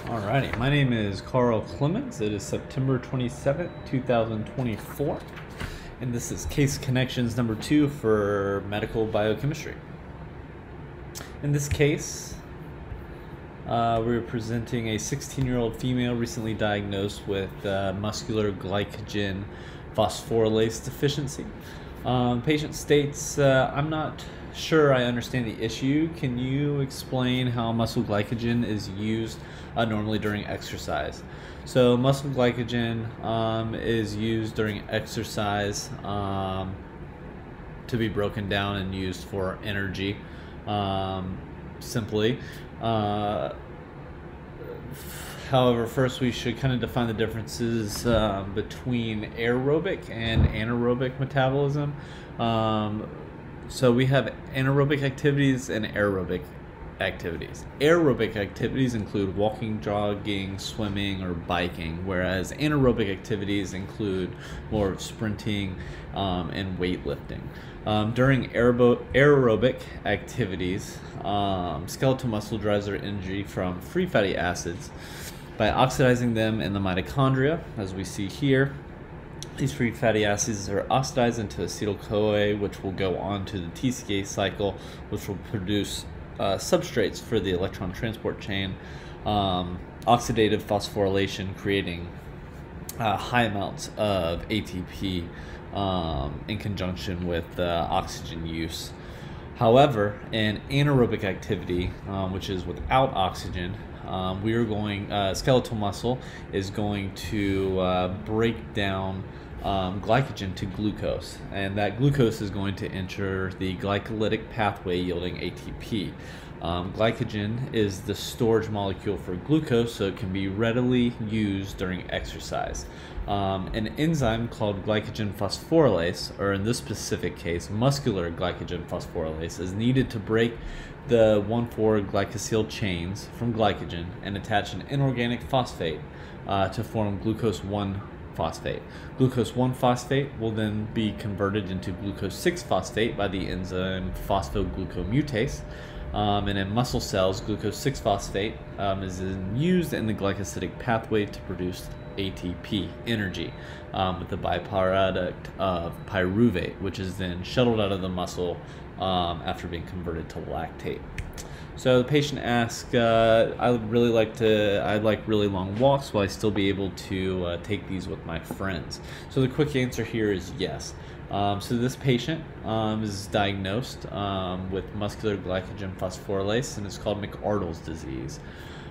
Alrighty, my name is Carl Clemons. It is September 27th, 2024, and this is Case Connections number 2 for medical biochemistry. In this case, we're presenting a 16-year-old female recently diagnosed with muscular glycogen phosphorylase deficiency. Patient states, I'm not sure I understand the issue. Can you explain how muscle glycogen is used normally during exercise? So muscle glycogen is used during exercise to be broken down and used for energy, simply. However, first we should kind of define the differences between aerobic and anaerobic metabolism. So we have anaerobic activities and aerobic activities. Aerobic activities include walking, jogging, swimming, or biking, whereas anaerobic activities include more of sprinting and weightlifting. During aerobic activities, skeletal muscle drives their energy from free fatty acids by oxidizing them in the mitochondria, as we see here. These free fatty acids are oxidized into acetyl-CoA, which will go on to the TCA cycle, which will produce substrates for the electron transport chain, oxidative phosphorylation, creating high amounts of ATP in conjunction with oxygen use. However, in anaerobic activity, which is without oxygen, skeletal muscle is going to break down glycogen to glucose, and that glucose is going to enter the glycolytic pathway yielding ATP. Glycogen is the storage molecule for glucose, so it can be readily used during exercise. An enzyme called glycogen phosphorylase, or in this specific case, muscular glycogen phosphorylase, is needed to break the 1,4-glycosyl chains from glycogen and attach an inorganic phosphate to form glucose 1-phosphate. Glucose 1-phosphate will then be converted into glucose 6-phosphate by the enzyme phosphoglucomutase. And in muscle cells, glucose 6-phosphate is used in the glycolytic pathway to produce ATP, energy, with the byproduct of pyruvate, which is then shuttled out of the muscle after being converted to lactate. So the patient asks, I'd like really long walks. Will I still be able to take these with my friends? So the quick answer here is yes. So this patient is diagnosed with muscular glycogen phosphorylase, and it's called McArdle's disease.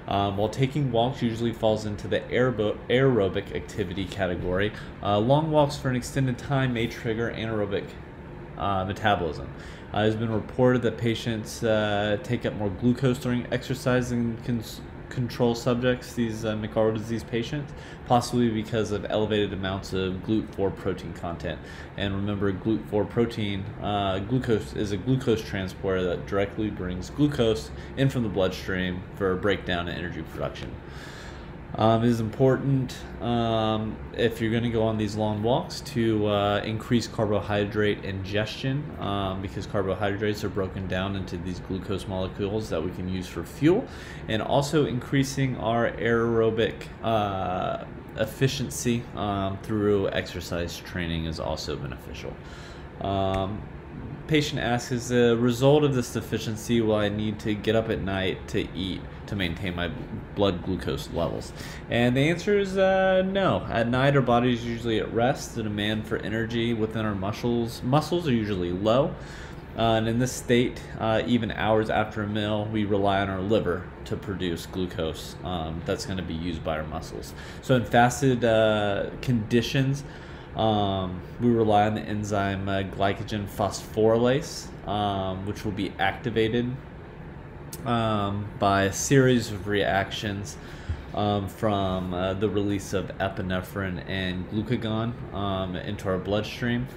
While taking walks usually falls into the aerobic activity category, long walks for an extended time may trigger anaerobic metabolism. It has been reported that patients take up more glucose during exercise than control subjects, these McArdle disease patients, possibly because of elevated amounts of GLUT4 protein content. And remember, GLUT4 protein, glucose is a glucose transporter that directly brings glucose in from the bloodstream for breakdown and energy production. It is important, if you're going to go on these long walks, to increase carbohydrate ingestion, because carbohydrates are broken down into these glucose molecules that we can use for fuel, and also increasing our aerobic efficiency through exercise training is also beneficial. Patient asks, as a result of this deficiency, will I need to get up at night to eat to maintain my blood glucose levels? And the answer is no. At night, our body is usually at rest. The demand for energy within our muscles are usually low. And in this state, even hours after a meal, we rely on our liver to produce glucose that's going to be used by our muscles. So in fasted conditions, we rely on the enzyme glycogen phosphorylase, which will be activated by a series of reactions from the release of epinephrine and glucagon into our bloodstream.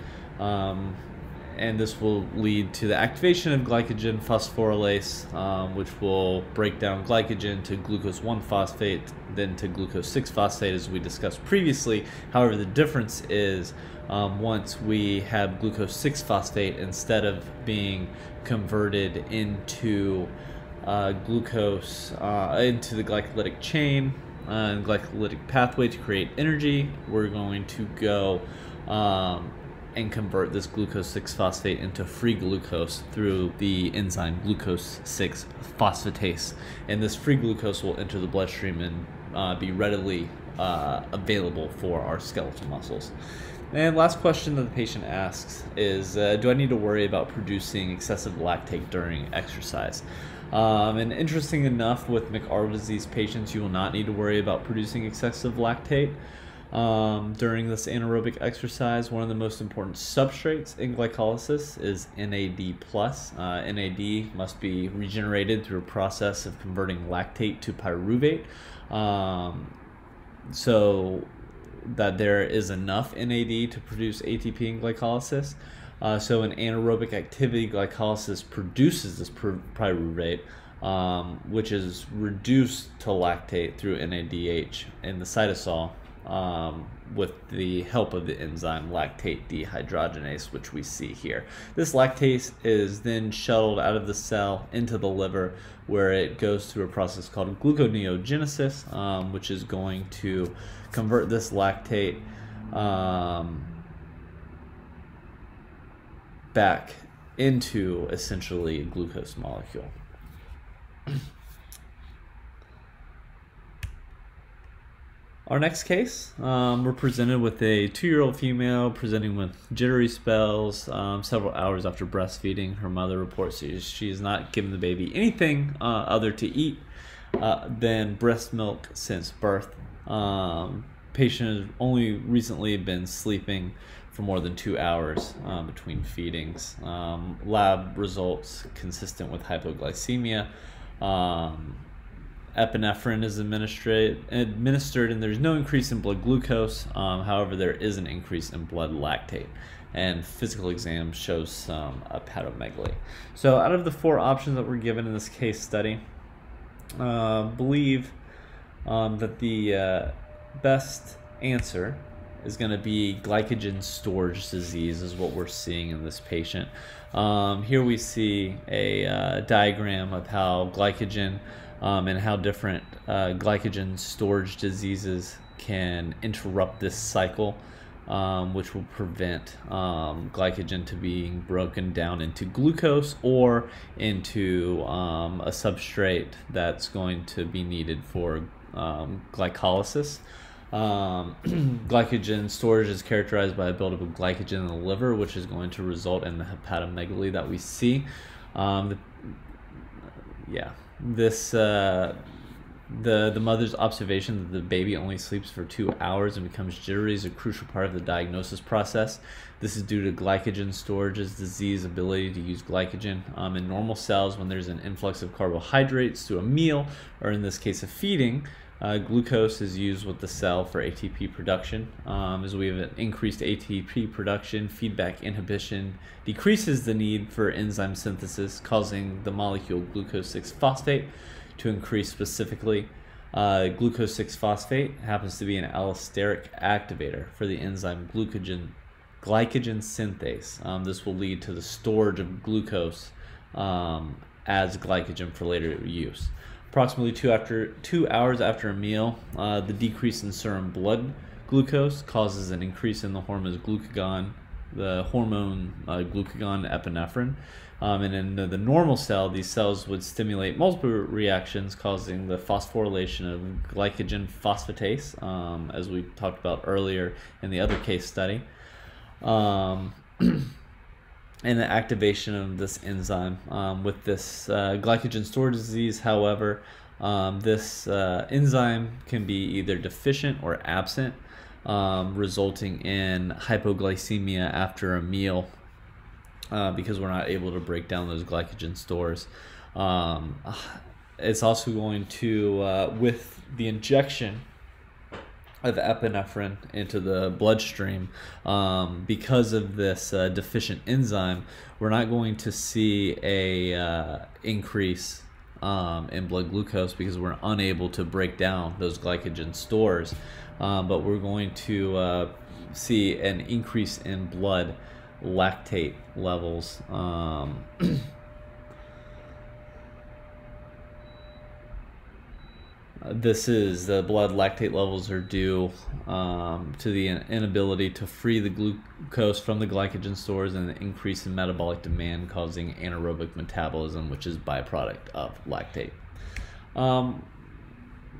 And this will lead to the activation of glycogen phosphorylase, which will break down glycogen to glucose 1-phosphate, then to glucose 6-phosphate, as we discussed previously. However, the difference is once we have glucose 6-phosphate, instead of being converted into glucose into the glycolytic chain and glycolytic pathway to create energy. We're going to go and convert this glucose 6-phosphate into free glucose through the enzyme glucose 6-phosphatase. And this free glucose will enter the bloodstream and be readily available for our skeletal muscles. And last question that the patient asks is, do I need to worry about producing excessive lactate during exercise? And interesting enough, with McArdle disease patients, you will not need to worry about producing excessive lactate during this anaerobic exercise. One of the most important substrates in glycolysis is NAD+. NAD must be regenerated through a process of converting lactate to pyruvate. So that there is enough NAD to produce ATP in glycolysis. So in anaerobic activity, glycolysis produces this pyruvate, which is reduced to lactate through NADH in the cytosol with the help of the enzyme lactate dehydrogenase, which we see here. This lactase is then shuttled out of the cell into the liver, where it goes through a process called gluconeogenesis, which is going to convert this lactate back into essentially a glucose molecule. Our next case, we're presented with a 2-year-old female presenting with jittery spells several hours after breastfeeding. Her mother reports she has not given the baby anything other to eat than breast milk since birth. Patient has only recently been sleeping for more than 2 hours between feedings. Lab results consistent with hypoglycemia. Epinephrine is administered and there's no increase in blood glucose. However, there is an increase in blood lactate, and physical exam shows some hepatomegaly. So out of the 4 options that were given in this case study, believe that the best answer is going to be glycogen storage disease, is what we're seeing in this patient. Here we see a diagram of how glycogen and how different glycogen storage diseases can interrupt this cycle, which will prevent glycogen to being broken down into glucose or into a substrate that's going to be needed for glycolysis. Glycogen storage is characterized by a buildup of glycogen in the liver, which is going to result in the hepatomegaly that we see. The mother's observation that the baby only sleeps for 2 hours and becomes jittery is a crucial part of the diagnosis process. This is due to glycogen storage's disease ability to use glycogen in normal cells. When there's an influx of carbohydrates through a meal, or in this case a feeding, glucose is used with the cell for ATP production. As we have an increased ATP production, feedback inhibition decreases the need for enzyme synthesis, causing the molecule glucose 6-phosphate to increase specifically. Glucose 6-phosphate happens to be an allosteric activator for the enzyme glycogen synthase. This will lead to the storage of glucose as glycogen for later use. Approximately 2 hours after a meal, the decrease in serum blood glucose causes an increase in the hormone glucagon epinephrine. And in the normal cell, these cells would stimulate multiple reactions, causing the phosphorylation of glycogen phosphatase, as we talked about earlier in the other case study. And the activation of this enzyme. With this glycogen storage disease, however, this enzyme can be either deficient or absent, resulting in hypoglycemia after a meal because we're not able to break down those glycogen stores. It's also going to, with the injection of epinephrine into the bloodstream, because of this deficient enzyme, we're not going to see a increase in blood glucose because we're unable to break down those glycogen stores, but we're going to see an increase in blood lactate levels. This is the blood lactate levels are due to the inability to free the glucose from the glycogen stores and the increase in metabolic demand causing anaerobic metabolism, which is byproduct of lactate.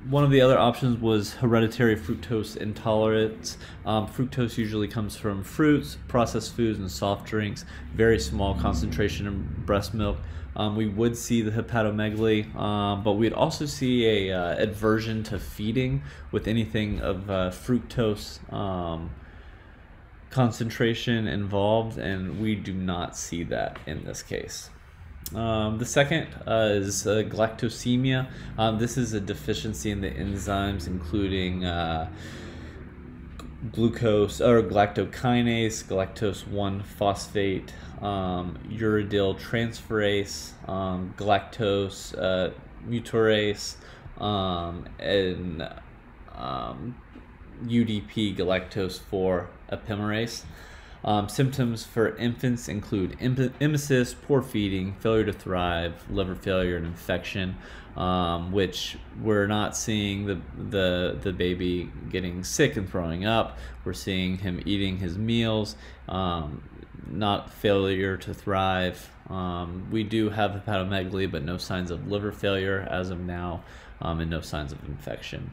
One of the other options was hereditary fructose intolerance. Fructose usually comes from fruits, processed foods, and soft drinks, very small concentration in breast milk. We would see the hepatomegaly, but we'd also see a aversion to feeding with anything of fructose concentration involved, and we do not see that in this case. The second is galactosemia. This is a deficiency in the enzymes, including glucose or galactokinase, galactose 1 phosphate, uridyl transferase, galactose mutierase, and UDP galactose 4 epimerase. Symptoms for infants include emesis, poor feeding, failure to thrive, liver failure, and infection, which we're not seeing the baby getting sick and throwing up. We're seeing him eating his meals, not failure to thrive. We do have hepatomegaly, but no signs of liver failure as of now, and no signs of infection.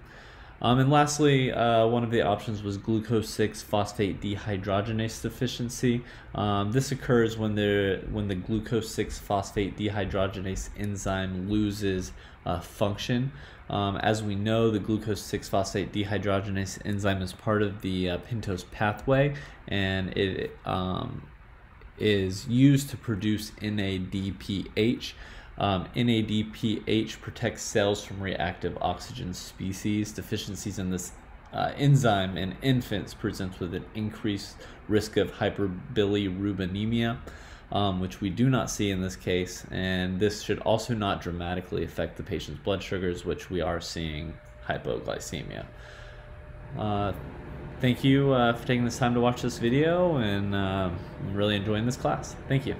And lastly, one of the options was glucose 6 phosphate dehydrogenase deficiency. This occurs when the glucose 6 phosphate dehydrogenase enzyme loses function. As we know, the glucose 6 phosphate dehydrogenase enzyme is part of the pentose pathway, and it is used to produce NADPH. NADPH protects cells from reactive oxygen species. Deficiencies in this enzyme in infants presents with an increased risk of hyperbilirubinemia, which we do not see in this case, and this should also not dramatically affect the patient's blood sugars, which we are seeing hypoglycemia. Thank you for taking this time to watch this video, and I'm really enjoying this class. Thank you.